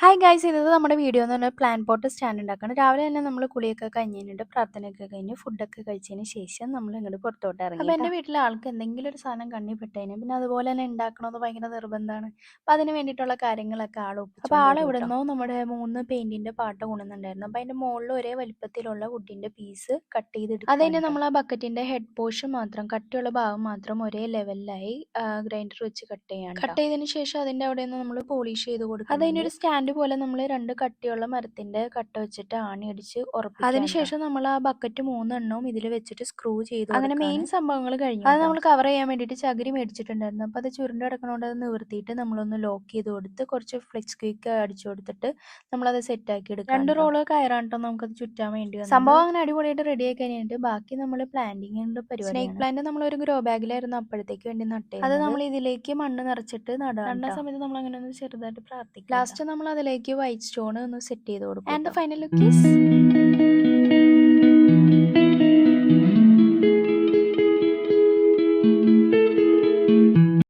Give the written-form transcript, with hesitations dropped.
Hi guys, ഇത് നമ്മുടെ video എന്ന് പറഞ്ഞാൽ പ്ലാൻ പോട്ട് സ്റ്റാൻഡ് ഉണ്ടാക്കണം. രാവിലെ തന്നെ നമ്മൾ കുളിയൊക്കെ കഴിഞ്ഞിട്ട് പ്രാർത്ഥനയൊക്കെ കഴിഞ്ഞ് ഫുഡൊക്കെ കഴിച്ചതിന് ശേഷം നമ്മൾ ഇങ്ങോട്ട് പുറത്തോട്ട് ഇറങ്ങി. അപ്പോൾ എൻ്റെ വീട്ടിലെ ആൾക്ക് എന്തെങ്കിലും ഒരു സാധനം കണ്ണി പെട്ടതിന് പിന്നെ അതുപോലെ തന്നെ ഉണ്ടാക്കണമെന്ന് ഭയങ്കര നിർബന്ധമാണ്. അപ്പോൾ അതിന് വേണ്ടിയിട്ടുള്ള കാര്യങ്ങളൊക്കെ ആൾ ഒപ്പിച്ചു. അപ്പോൾ ആൾ ഇവിടെ നിന്നോ നമ്മുടെ 3 പെയിൻറ്റിൻ്റെ പാട്ട് കൊണ്ടുവന്നിട്ടുണ്ടായിരുന്നു. അപ്പോൾ അതിൻ്റെ മുകളിൽ ഒരേ വലിപ്പത്തിലുള്ള വുഡിൻ്റെ പീസ് കട്ട് ചെയ്തെടുക്കും. അതുകഴിഞ്ഞ് നമ്മൾ ആ ബക്കറ്റിൻ്റെ ഹെഡ് പോർഷൻ മാത്രം, കട്ടിയുള്ള ഭാഗം മാത്രം ഒരേ ലെവലിലായി ഗ്രൈൻഡർ വെച്ച് കട്ട് ചെയ്യാണ്. കട്ട് ചെയ്തതിന് ശേഷം അതിൻ്റെ അവിടെ നിന്ന് നമ്മൾ പോളിഷ് ചെയ്ത് കൊടുക്കും. അതിനൊരു സ്റ്റാൻഡ് പോലെ നമ്മൾ 2 കട്ടിയുള്ള മരത്തിന്റെ കട്ട വെച്ചിട്ട് ആണി അടിച്ച് ഉറപ്പിക്കും. അതിനുശേഷം നമ്മൾ ആ ബക്കറ്റ് 3 എണ്ണവും ഇതിൽ വെച്ചിട്ട് സ്ക്രൂ ചെയ്തു. അങ്ങനെ മെയിൻ സംഭവങ്ങൾ കഴിഞ്ഞു. അത് നമ്മൾ കവർ ചെയ്യാൻ വേണ്ടിയിട്ട് ചകിരി മേടിച്ചിട്ടുണ്ടായിരുന്നു. അപ്പോൾ അത് ചുരുണ്ട് കിടക്കണോണ്ട് അത് നിവർത്തിയിട്ട് നമ്മളൊന്ന് ലോക്ക് ചെയ്ത് കൊടുത്ത് കുറച്ച് ഫ്ലെക്സ് ക്വിക്ക് അടിച്ചു കൊടുത്തിട്ട് നമ്മളത് സെറ്റ് ആക്കി എടുക്കും. 2 റോള് കയറാണ് കേട്ടോ നമുക്കത് ചുറ്റാൻ വേണ്ടി വന്നത്. സംഭവം അങ്ങനെ അടിപൊളിയായിട്ട് റെഡി ആയി കഴിഞ്ഞിട്ട് ബാക്കി നമ്മൾ പ്ലാന്റിങ്ങിന്റെ പരിപാടി. സ്നേക്ക് പ്ലാന്റ് നമ്മൾ ഒരു ഗ്രോ ബാഗിലായിരുന്നു അപ്പോഴത്തേക്ക് വേണ്ടി നട്ടത്. അത് നമ്മൾ ഇതിലേക്ക് മണ്ണ് നിറച്ചിട്ട് നടുന്ന സമയത്ത് നമ്മൾ അങ്ങനെ ഒന്ന് ചെറുതായിട്ട് പ്രാർത്ഥിക്കും. ലാസ്റ്റ് നമ്മൾ അതിലേക്ക് വൈറ്റ് സ്റ്റോൺ ഒന്ന് സെറ്റ് ചെയ്ത് കൊടുക്കും. And the final look is